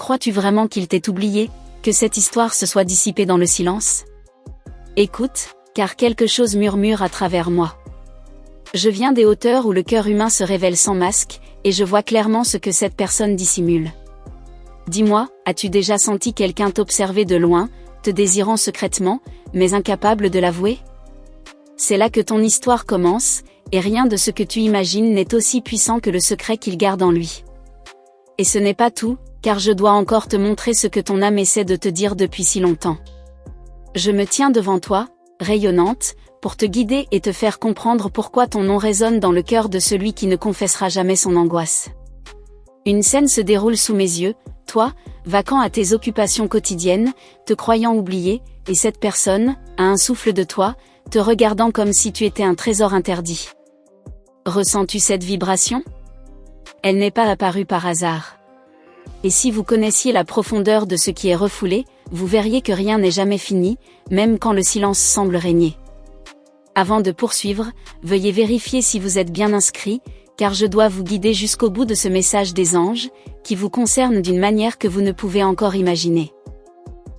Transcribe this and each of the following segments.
Crois-tu vraiment qu'il t'ait oublié, que cette histoire se soit dissipée dans le silence? Écoute, car quelque chose murmure à travers moi. Je viens des hauteurs où le cœur humain se révèle sans masque, et je vois clairement ce que cette personne dissimule. Dis-moi, as-tu déjà senti quelqu'un t'observer de loin, te désirant secrètement, mais incapable de l'avouer? C'est là que ton histoire commence, et rien de ce que tu imagines n'est aussi puissant que le secret qu'il garde en lui. Et ce n'est pas tout, car je dois encore te montrer ce que ton âme essaie de te dire depuis si longtemps. Je me tiens devant toi, rayonnante, pour te guider et te faire comprendre pourquoi ton nom résonne dans le cœur de celui qui ne confessera jamais son angoisse. Une scène se déroule sous mes yeux, toi, vacant à tes occupations quotidiennes, te croyant oublié, et cette personne, à un souffle de toi, te regardant comme si tu étais un trésor interdit. Ressens-tu cette vibration? Elle n'est pas apparue par hasard. Et si vous connaissiez la profondeur de ce qui est refoulé, vous verriez que rien n'est jamais fini, même quand le silence semble régner. Avant de poursuivre, veuillez vérifier si vous êtes bien inscrit, car je dois vous guider jusqu'au bout de ce message des anges, qui vous concerne d'une manière que vous ne pouvez encore imaginer.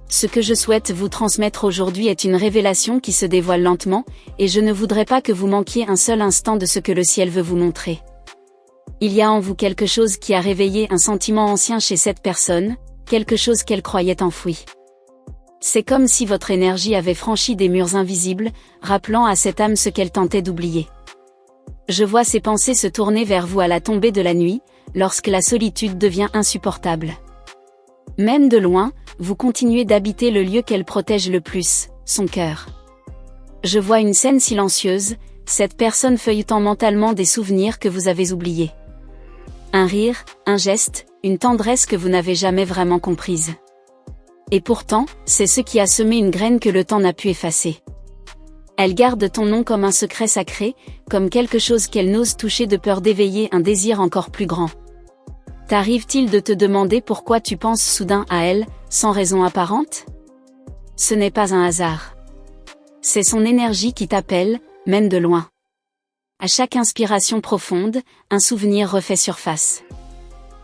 Ce que je souhaite vous transmettre aujourd'hui est une révélation qui se dévoile lentement, et je ne voudrais pas que vous manquiez un seul instant de ce que le ciel veut vous montrer. Il y a en vous quelque chose qui a réveillé un sentiment ancien chez cette personne, quelque chose qu'elle croyait enfoui. C'est comme si votre énergie avait franchi des murs invisibles, rappelant à cette âme ce qu'elle tentait d'oublier. Je vois ses pensées se tourner vers vous à la tombée de la nuit, lorsque la solitude devient insupportable. Même de loin, vous continuez d'habiter le lieu qu'elle protège le plus, son cœur. Je vois une scène silencieuse, cette personne feuilletant mentalement des souvenirs que vous avez oubliés. Un rire, un geste, une tendresse que vous n'avez jamais vraiment comprise. Et pourtant, c'est ce qui a semé une graine que le temps n'a pu effacer. Elle garde ton nom comme un secret sacré, comme quelque chose qu'elle n'ose toucher de peur d'éveiller un désir encore plus grand. T'arrive-t-il de te demander pourquoi tu penses soudain à elle, sans raison apparente? Ce n'est pas un hasard. C'est son énergie qui t'appelle, même de loin. À chaque inspiration profonde, un souvenir refait surface.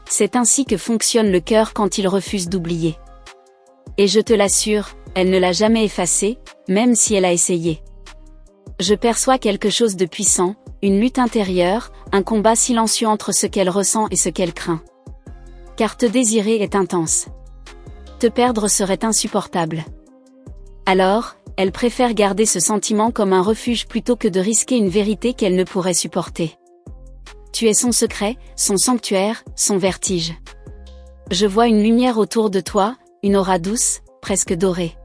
C'est ainsi que fonctionne le cœur quand il refuse d'oublier. Et je te l'assure, elle ne l'a jamais effacé, même si elle a essayé. Je perçois quelque chose de puissant, une lutte intérieure, un combat silencieux entre ce qu'elle ressent et ce qu'elle craint. Car te désirer est intense. Te perdre serait insupportable. Alors, elle préfère garder ce sentiment comme un refuge plutôt que de risquer une vérité qu'elle ne pourrait supporter. Tu es son secret, son sanctuaire, son vertige. Je vois une lumière autour de toi, une aura douce, presque dorée.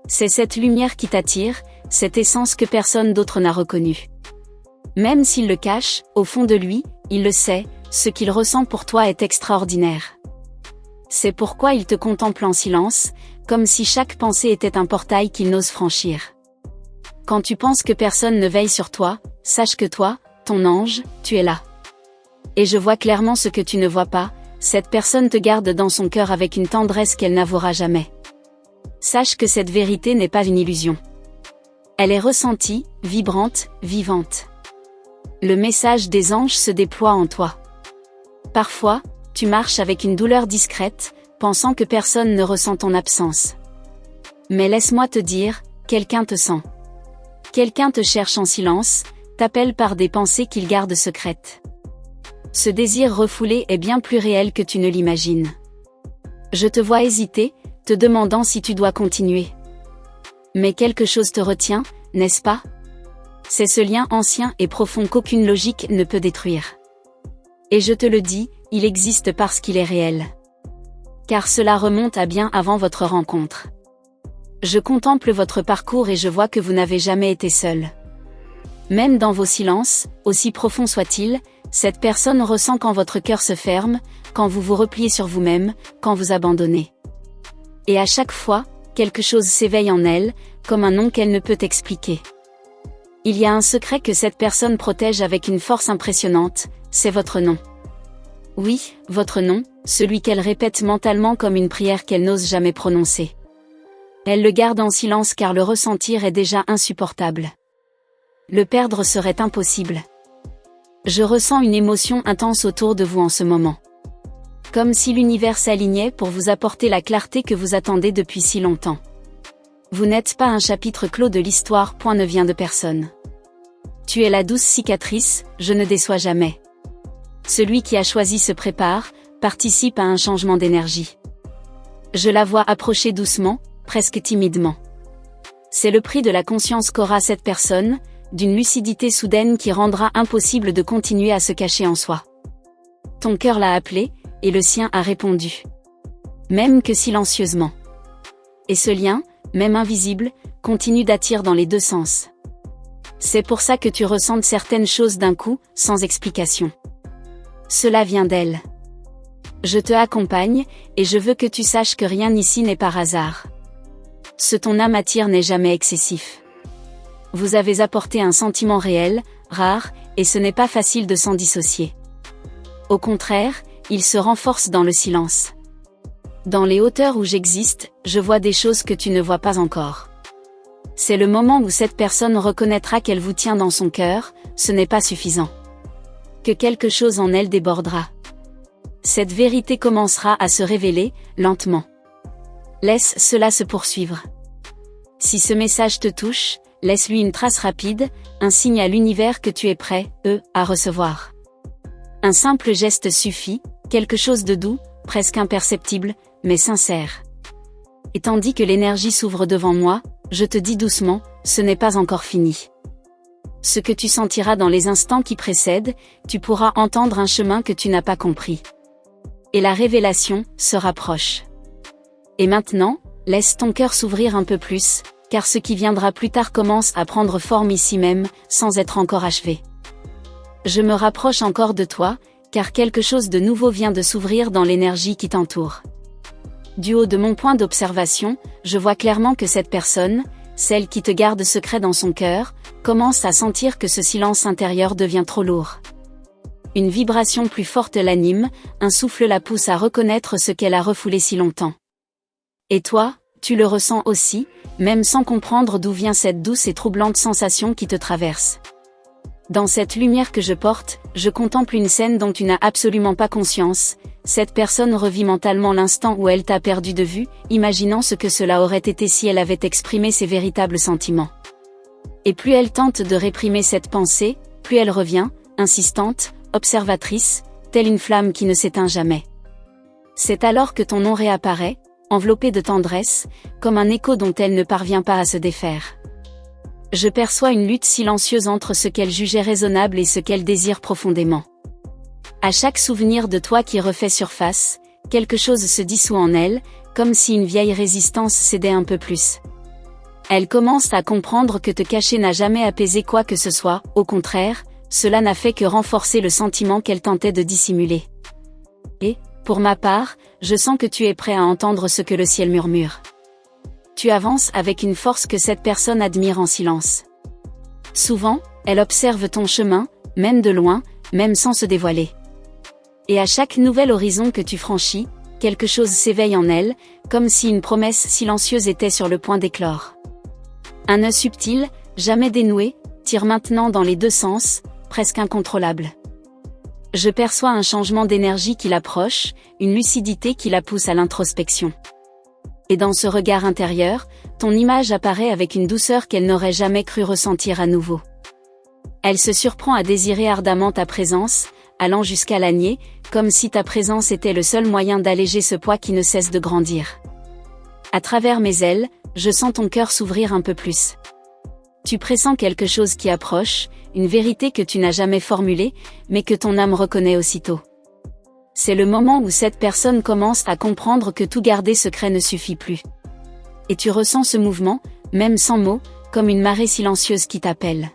C'est cette lumière qui t'attire, cette essence que personne d'autre n'a reconnue. Même s'il le cache, au fond de lui, il le sait, ce qu'il ressent pour toi est extraordinaire. C'est pourquoi il te contemple en silence, comme si chaque pensée était un portail qu'il n'ose franchir. Quand tu penses que personne ne veille sur toi, sache que toi, ton ange, tu es là. Et je vois clairement ce que tu ne vois pas, cette personne te garde dans son cœur avec une tendresse qu'elle n'avouera jamais. Sache que cette vérité n'est pas une illusion. Elle est ressentie, vibrante, vivante. Le message des anges se déploie en toi. Parfois, tu marches avec une douleur discrète, pensant que personne ne ressent ton absence. Mais laisse-moi te dire, quelqu'un te sent. Quelqu'un te cherche en silence, t'appelle par des pensées qu'il garde secrètes. Ce désir refoulé est bien plus réel que tu ne l'imagines. Je te vois hésiter, te demandant si tu dois continuer. Mais quelque chose te retient, n'est-ce pas? C'est ce lien ancien et profond qu'aucune logique ne peut détruire. Et je te le dis, il existe parce qu'il est réel. Car cela remonte à bien avant votre rencontre. Je contemple votre parcours et je vois que vous n'avez jamais été seul. Même dans vos silences, aussi profonds soient-ils, cette personne ressent quand votre cœur se ferme, quand vous vous repliez sur vous-même, quand vous abandonnez. Et à chaque fois, quelque chose s'éveille en elle, comme un nom qu'elle ne peut expliquer. Il y a un secret que cette personne protège avec une force impressionnante, c'est votre nom. Oui, votre nom, celui qu'elle répète mentalement comme une prière qu'elle n'ose jamais prononcer. Elle le garde en silence car le ressentir est déjà insupportable. Le perdre serait impossible. Je ressens une émotion intense autour de vous en ce moment. Comme si l'univers s'alignait pour vous apporter la clarté que vous attendez depuis si longtemps. Vous n'êtes pas un chapitre clos de l'histoire. Ne vient de personne. Tu es la douce cicatrice, je ne déçois jamais. Celui qui a choisi se prépare, participe à un changement d'énergie. Je la vois approcher doucement, presque timidement. C'est le prix de la conscience qu'aura cette personne, d'une lucidité soudaine qui rendra impossible de continuer à se cacher en soi. Ton cœur l'a appelé, et le sien a répondu. Même que silencieusement. Et ce lien, même invisible, continue d'attirer dans les deux sens. C'est pour ça que tu ressentes certaines choses d'un coup, sans explication. Cela vient d'elle. Je te accompagne, et je veux que tu saches que rien ici n'est par hasard. Ce ton âme attire n'est jamais excessif. Vous avez apporté un sentiment réel, rare, et ce n'est pas facile de s'en dissocier. Au contraire, il se renforce dans le silence. Dans les hauteurs où j'existe, je vois des choses que tu ne vois pas encore. C'est le moment où cette personne reconnaîtra qu'elle vous tient dans son cœur, ce n'est pas suffisant. Que quelque chose en elle débordera. Cette vérité commencera à se révéler, lentement. Laisse cela se poursuivre. Si ce message te touche, laisse-lui une trace rapide, un signe à l'univers que tu es prêt, à recevoir. Un simple geste suffit, quelque chose de doux, presque imperceptible, mais sincère. Et tandis que l'énergie s'ouvre devant moi, je te dis doucement, ce n'est pas encore fini. Ce que tu sentiras dans les instants qui précèdent, tu pourras entendre un chemin que tu n'as pas compris. Et la révélation se rapproche. Et maintenant, laisse ton cœur s'ouvrir un peu plus, car ce qui viendra plus tard commence à prendre forme ici même, sans être encore achevé. Je me rapproche encore de toi, car quelque chose de nouveau vient de s'ouvrir dans l'énergie qui t'entoure. Du haut de mon point d'observation, je vois clairement que cette personne, celle qui te garde secret dans son cœur, commence à sentir que ce silence intérieur devient trop lourd. Une vibration plus forte l'anime, un souffle la pousse à reconnaître ce qu'elle a refoulé si longtemps. Et toi, tu le ressens aussi, même sans comprendre d'où vient cette douce et troublante sensation qui te traverse. Dans cette lumière que je porte, je contemple une scène dont tu n'as absolument pas conscience. Cette personne revit mentalement l'instant où elle t'a perdu de vue, imaginant ce que cela aurait été si elle avait exprimé ses véritables sentiments. Et plus elle tente de réprimer cette pensée, plus elle revient, insistante, observatrice, telle une flamme qui ne s'éteint jamais. C'est alors que ton nom réapparaît, enveloppé de tendresse, comme un écho dont elle ne parvient pas à se défaire. Je perçois une lutte silencieuse entre ce qu'elle jugeait raisonnable et ce qu'elle désire profondément. À chaque souvenir de toi qui refait surface, quelque chose se dissout en elle, comme si une vieille résistance cédait un peu plus. Elle commence à comprendre que te cacher n'a jamais apaisé quoi que ce soit, au contraire, cela n'a fait que renforcer le sentiment qu'elle tentait de dissimuler. Et, pour ma part, je sens que tu es prêt à entendre ce que le ciel murmure. Tu avances avec une force que cette personne admire en silence. Souvent, elle observe ton chemin, même de loin, même sans se dévoiler. Et à chaque nouvel horizon que tu franchis, quelque chose s'éveille en elle, comme si une promesse silencieuse était sur le point d'éclore. Un nœud subtil, jamais dénoué, tire maintenant dans les deux sens, presque incontrôlable. Je perçois un changement d'énergie qui l'approche, une lucidité qui la pousse à l'introspection. Et dans ce regard intérieur, ton image apparaît avec une douceur qu'elle n'aurait jamais cru ressentir à nouveau. Elle se surprend à désirer ardemment ta présence, allant jusqu'à la nier, comme si ta présence était le seul moyen d'alléger ce poids qui ne cesse de grandir. À travers mes ailes, je sens ton cœur s'ouvrir un peu plus. Tu pressens quelque chose qui approche, une vérité que tu n'as jamais formulée, mais que ton âme reconnaît aussitôt. C'est le moment où cette personne commence à comprendre que tout garder secret ne suffit plus. Et tu ressens ce mouvement, même sans mots, comme une marée silencieuse qui t'appelle.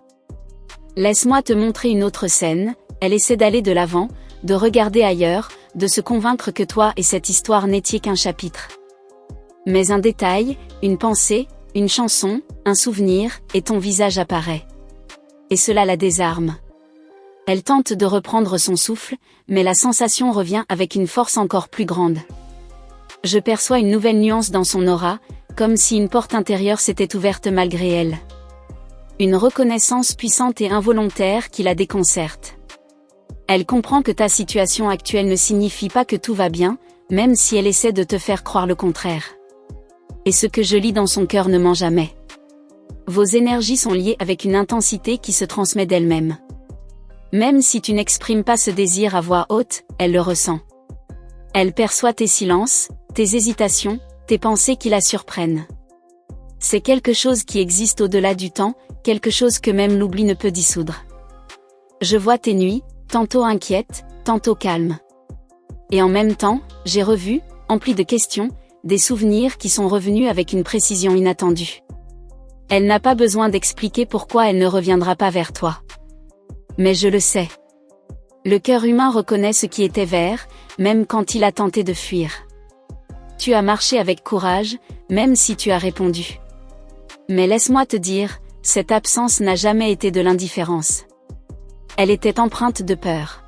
Laisse-moi te montrer une autre scène. Elle essaie d'aller de l'avant, de regarder ailleurs, de se convaincre que toi et cette histoire n'étiez qu'un chapitre. Mais un détail, une pensée, une chanson, un souvenir, et ton visage apparaît. Et cela la désarme. Elle tente de reprendre son souffle, mais la sensation revient avec une force encore plus grande. Je perçois une nouvelle nuance dans son aura, comme si une porte intérieure s'était ouverte malgré elle. Une reconnaissance puissante et involontaire qui la déconcerte. Elle comprend que ta situation actuelle ne signifie pas que tout va bien, même si elle essaie de te faire croire le contraire. Et ce que je lis dans son cœur ne ment jamais. Vos énergies sont liées avec une intensité qui se transmet d'elle-même. Même si tu n'exprimes pas ce désir à voix haute, elle le ressent. Elle perçoit tes silences, tes hésitations, tes pensées qui la surprennent. C'est quelque chose qui existe au-delà du temps, quelque chose que même l'oubli ne peut dissoudre. Je vois tes nuits, tantôt inquiètes, tantôt calmes. Et en même temps, j'ai revu, empli de questions, des souvenirs qui sont revenus avec une précision inattendue. Elle n'a pas besoin d'expliquer pourquoi elle ne reviendra pas vers toi. Mais je le sais. Le cœur humain reconnaît ce qui était vert, même quand il a tenté de fuir. Tu as marché avec courage, même si tu as répondu. Mais laisse-moi te dire, cette absence n'a jamais été de l'indifférence. Elle était empreinte de peur.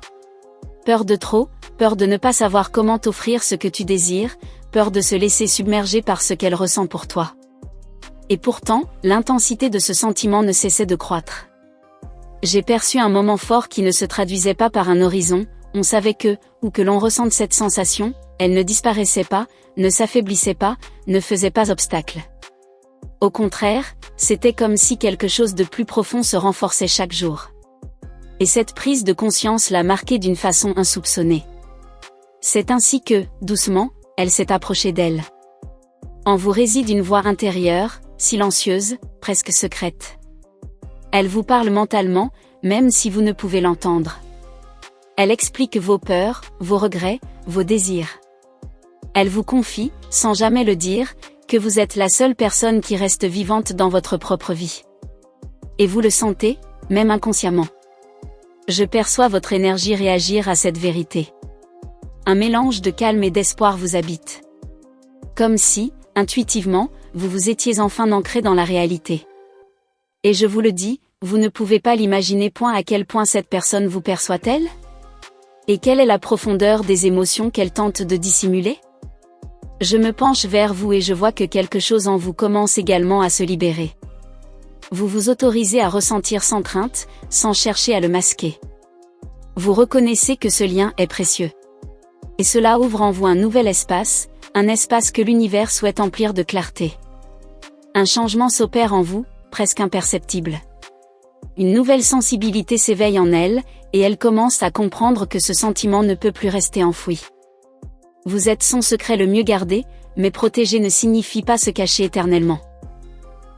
Peur de trop, peur de ne pas savoir comment t'offrir ce que tu désires, peur de se laisser submerger par ce qu'elle ressent pour toi. Et pourtant, l'intensité de ce sentiment ne cessait de croître. J'ai perçu un moment fort qui ne se traduisait pas par un horizon, on savait que, où que l'on ressente cette sensation, elle ne disparaissait pas, ne s'affaiblissait pas, ne faisait pas obstacle. Au contraire, c'était comme si quelque chose de plus profond se renforçait chaque jour. Et cette prise de conscience l'a marquée d'une façon insoupçonnée. C'est ainsi que, doucement, elle s'est approchée d'elle. En vous réside une voix intérieure, silencieuse, presque secrète. Elle vous parle mentalement, même si vous ne pouvez l'entendre. Elle explique vos peurs, vos regrets, vos désirs. Elle vous confie, sans jamais le dire, que vous êtes la seule personne qui reste vivante dans votre propre vie. Et vous le sentez, même inconsciemment. Je perçois votre énergie réagir à cette vérité. Un mélange de calme et d'espoir vous habite. Comme si, intuitivement, vous vous étiez enfin ancré dans la réalité. Et je vous le dis, vous ne pouvez pas l'imaginer à quel point cette personne vous perçoit-elle ? Et quelle est la profondeur des émotions qu'elle tente de dissimuler ? Je me penche vers vous et je vois que quelque chose en vous commence également à se libérer. Vous vous autorisez à ressentir sans crainte, sans chercher à le masquer. Vous reconnaissez que ce lien est précieux. Et cela ouvre en vous un nouvel espace, un espace que l'univers souhaite emplir de clarté. Un changement s'opère en vous, presque imperceptible. Une nouvelle sensibilité s'éveille en elle, et elle commence à comprendre que ce sentiment ne peut plus rester enfoui. Vous êtes son secret le mieux gardé, mais protéger ne signifie pas se cacher éternellement.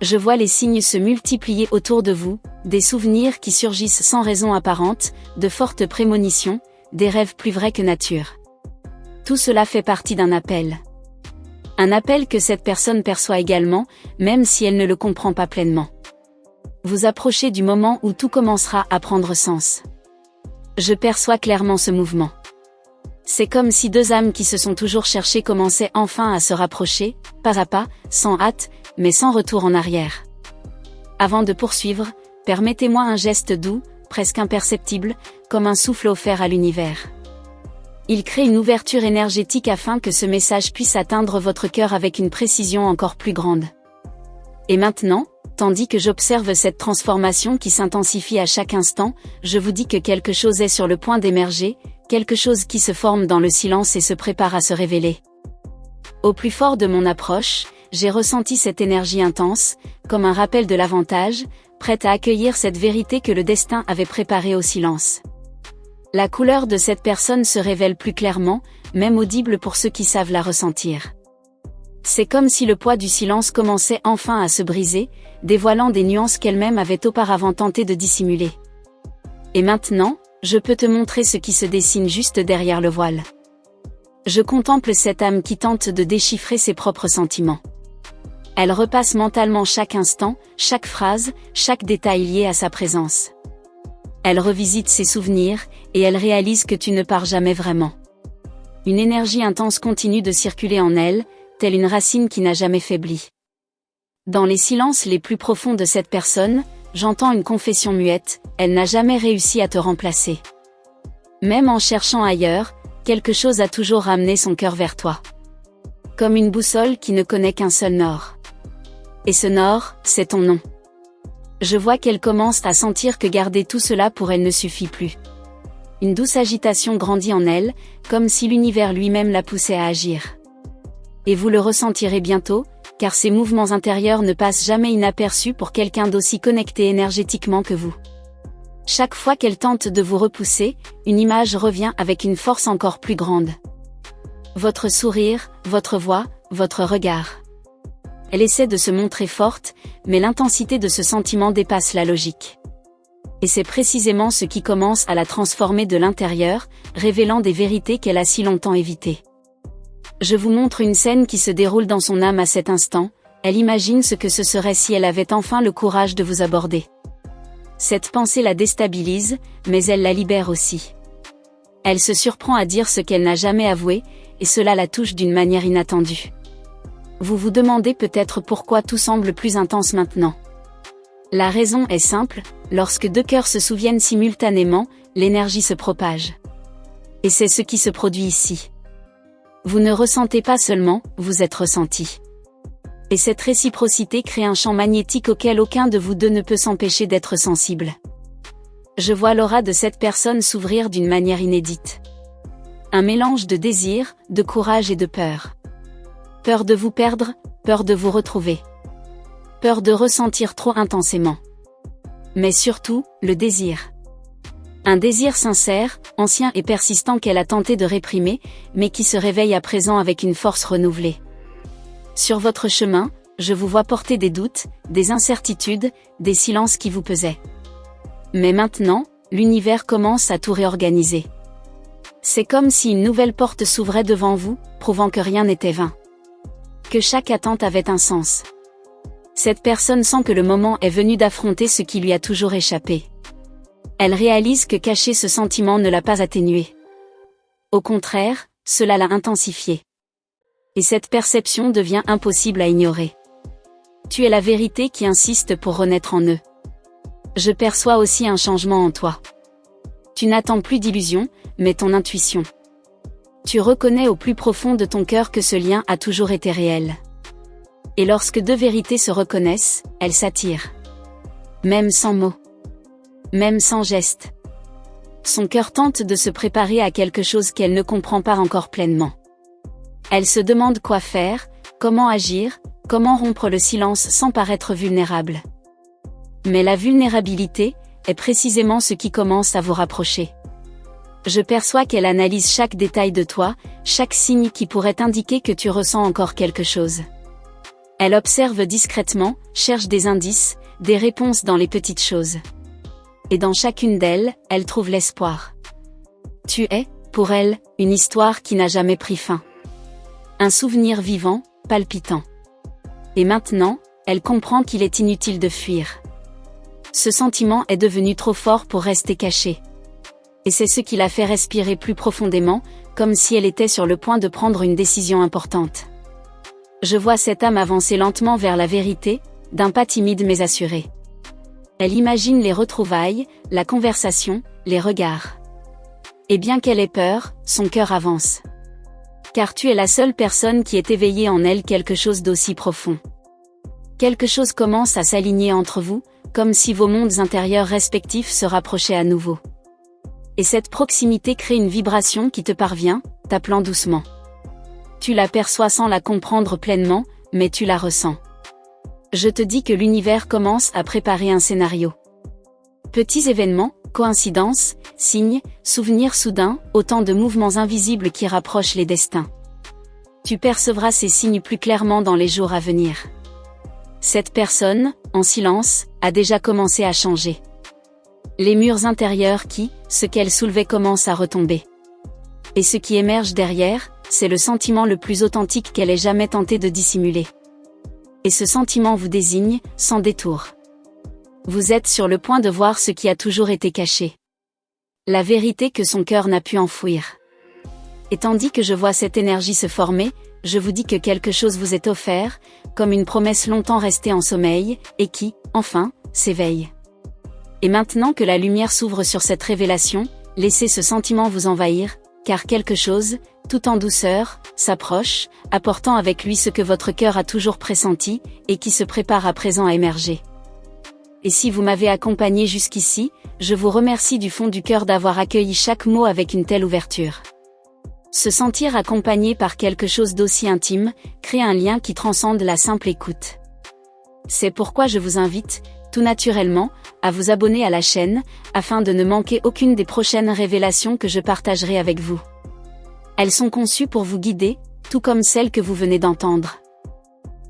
Je vois les signes se multiplier autour de vous, des souvenirs qui surgissent sans raison apparente, de fortes prémonitions, des rêves plus vrais que nature. Tout cela fait partie d'un appel. Un appel que cette personne perçoit également, même si elle ne le comprend pas pleinement. Vous approchez du moment où tout commencera à prendre sens. Je perçois clairement ce mouvement. C'est comme si deux âmes qui se sont toujours cherchées commençaient enfin à se rapprocher, pas à pas, sans hâte, mais sans retour en arrière. Avant de poursuivre, permettez-moi un geste doux, presque imperceptible, comme un souffle offert à l'univers. Il crée une ouverture énergétique afin que ce message puisse atteindre votre cœur avec une précision encore plus grande. Et maintenant, tandis que j'observe cette transformation qui s'intensifie à chaque instant, je vous dis que quelque chose est sur le point d'émerger, quelque chose qui se forme dans le silence et se prépare à se révéler. Au plus fort de mon approche, j'ai ressenti cette énergie intense, comme un rappel de l'avantage, prête à accueillir cette vérité que le destin avait préparée au silence. La couleur de cette personne se révèle plus clairement, même audible pour ceux qui savent la ressentir. C'est comme si le poids du silence commençait enfin à se briser, dévoilant des nuances qu'elle-même avait auparavant tenté de dissimuler. Et maintenant, je peux te montrer ce qui se dessine juste derrière le voile. Je contemple cette âme qui tente de déchiffrer ses propres sentiments. Elle repasse mentalement chaque instant, chaque phrase, chaque détail lié à sa présence. Elle revisite ses souvenirs, et elle réalise que tu ne pars jamais vraiment. Une énergie intense continue de circuler en elle, telle une racine qui n'a jamais faibli. Dans les silences les plus profonds de cette personne, j'entends une confession muette, elle n'a jamais réussi à te remplacer. Même en cherchant ailleurs, quelque chose a toujours ramené son cœur vers toi. Comme une boussole qui ne connaît qu'un seul nord. Et ce nord, c'est ton nom. Je vois qu'elle commence à sentir que garder tout cela pour elle ne suffit plus. une douce agitation grandit en elle, comme si l'univers lui-même la poussait à agir. Et vous le ressentirez bientôt, car ces mouvements intérieurs ne passent jamais inaperçus pour quelqu'un d'aussi connecté énergétiquement que vous. Chaque fois qu'elle tente de vous repousser, une image revient avec une force encore plus grande. Votre sourire, votre voix, votre regard. Elle essaie de se montrer forte, mais l'intensité de ce sentiment dépasse la logique. Et c'est précisément ce qui commence à la transformer de l'intérieur, révélant des vérités qu'elle a si longtemps évitées. Je vous montre une scène qui se déroule dans son âme à cet instant, elle imagine ce que ce serait si elle avait enfin le courage de vous aborder. Cette pensée la déstabilise, mais elle la libère aussi. Elle se surprend à dire ce qu'elle n'a jamais avoué, et cela la touche d'une manière inattendue. Vous vous demandez peut-être pourquoi tout semble plus intense maintenant. La raison est simple, lorsque deux cœurs se souviennent simultanément, l'énergie se propage. Et c'est ce qui se produit ici. Vous ne ressentez pas seulement, vous êtes ressenti. Et cette réciprocité crée un champ magnétique auquel aucun de vous deux ne peut s'empêcher d'être sensible. Je vois l'aura de cette personne s'ouvrir d'une manière inédite. Un mélange de désir, de courage et de peur. Peur de vous perdre, peur de vous retrouver. Peur de ressentir trop intensément. Mais surtout, le désir. Un désir sincère, ancien et persistant qu'elle a tenté de réprimer, mais qui se réveille à présent avec une force renouvelée. Sur votre chemin, je vous vois porter des doutes, des incertitudes, des silences qui vous pesaient. Mais maintenant, l'univers commence à tout réorganiser. C'est comme si une nouvelle porte s'ouvrait devant vous, prouvant que rien n'était vain. Que chaque attente avait un sens. Cette personne sent que le moment est venu d'affronter ce qui lui a toujours échappé. Elle réalise que cacher ce sentiment ne l'a pas atténué. Au contraire, cela l'a intensifié. Et cette perception devient impossible à ignorer. Tu es la vérité qui insiste pour renaître en eux. Je perçois aussi un changement en toi. Tu n'attends plus d'illusions, mais ton intuition. Tu reconnais au plus profond de ton cœur que ce lien a toujours été réel. Et lorsque deux vérités se reconnaissent, elles s'attirent. Même sans mots. Même sans geste. Son cœur tente de se préparer à quelque chose qu'elle ne comprend pas encore pleinement. Elle se demande quoi faire, comment agir, comment rompre le silence sans paraître vulnérable. Mais la vulnérabilité est précisément ce qui commence à vous rapprocher. Je perçois qu'elle analyse chaque détail de toi, chaque signe qui pourrait indiquer que tu ressens encore quelque chose. Elle observe discrètement, cherche des indices, des réponses dans les petites choses. Et dans chacune d'elles, elle trouve l'espoir. Tu es, pour elle, une histoire qui n'a jamais pris fin. Un souvenir vivant, palpitant. Et maintenant, elle comprend qu'il est inutile de fuir. Ce sentiment est devenu trop fort pour rester caché. Et c'est ce qui la fait respirer plus profondément, comme si elle était sur le point de prendre une décision importante. Je vois cette âme avancer lentement vers la vérité, d'un pas timide mais assuré. Elle imagine les retrouvailles, la conversation, les regards. Et bien qu'elle ait peur, son cœur avance. Car tu es la seule personne qui ait éveillé en elle quelque chose d'aussi profond. Quelque chose commence à s'aligner entre vous, comme si vos mondes intérieurs respectifs se rapprochaient à nouveau. Et cette proximité crée une vibration qui te parvient, t'appelant doucement. Tu la perçois sans la comprendre pleinement, mais tu la ressens. Je te dis que l'univers commence à préparer un scénario. Petits événements, coïncidences, signes, souvenirs soudains, autant de mouvements invisibles qui rapprochent les destins. Tu percevras ces signes plus clairement dans les jours à venir. Cette personne, en silence, a déjà commencé à changer. Les murs intérieurs ce qu'elle soulevait commencent à retomber. Et ce qui émerge derrière, c'est le sentiment le plus authentique qu'elle ait jamais tenté de dissimuler. Et ce sentiment vous désigne, sans détour. Vous êtes sur le point de voir ce qui a toujours été caché. La vérité que son cœur n'a pu enfouir. Et tandis que je vois cette énergie se former, je vous dis que quelque chose vous est offert, comme une promesse longtemps restée en sommeil, et qui, enfin, s'éveille. Et maintenant que la lumière s'ouvre sur cette révélation, laissez ce sentiment vous envahir, car quelque chose, tout en douceur, s'approche, apportant avec lui ce que votre cœur a toujours pressenti, et qui se prépare à présent à émerger. et si vous m'avez accompagné jusqu'ici, je vous remercie du fond du cœur d'avoir accueilli chaque mot avec une telle ouverture. Se sentir accompagné par quelque chose d'aussi intime, crée un lien qui transcende la simple écoute. C'est pourquoi je vous invite, tout naturellement, à vous abonner à la chaîne, afin de ne manquer aucune des prochaines révélations que je partagerai avec vous. Elles sont conçues pour vous guider, tout comme celles que vous venez d'entendre.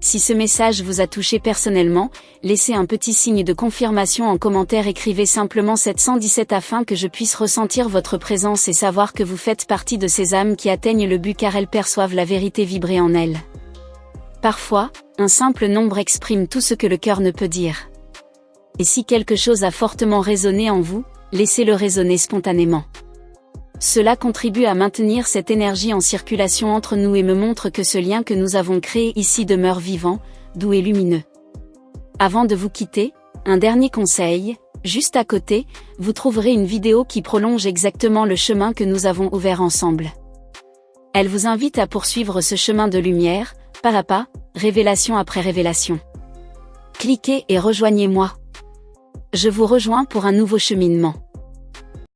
Si ce message vous a touché personnellement, laissez un petit signe de confirmation en commentaire, écrivez simplement 717 afin que je puisse ressentir votre présence et savoir que vous faites partie de ces âmes qui atteignent le but car elles perçoivent la vérité vibrer en elles. Parfois, un simple nombre exprime tout ce que le cœur ne peut dire. Et si quelque chose a fortement résonné en vous, laissez-le résonner spontanément. Cela contribue à maintenir cette énergie en circulation entre nous et me montre que ce lien que nous avons créé ici demeure vivant, doux et lumineux. Avant de vous quitter, un dernier conseil, juste à côté, vous trouverez une vidéo qui prolonge exactement le chemin que nous avons ouvert ensemble. Elle vous invite à poursuivre ce chemin de lumière, pas à pas, révélation après révélation. Cliquez et rejoignez-moi. Je vous rejoins pour un nouveau cheminement.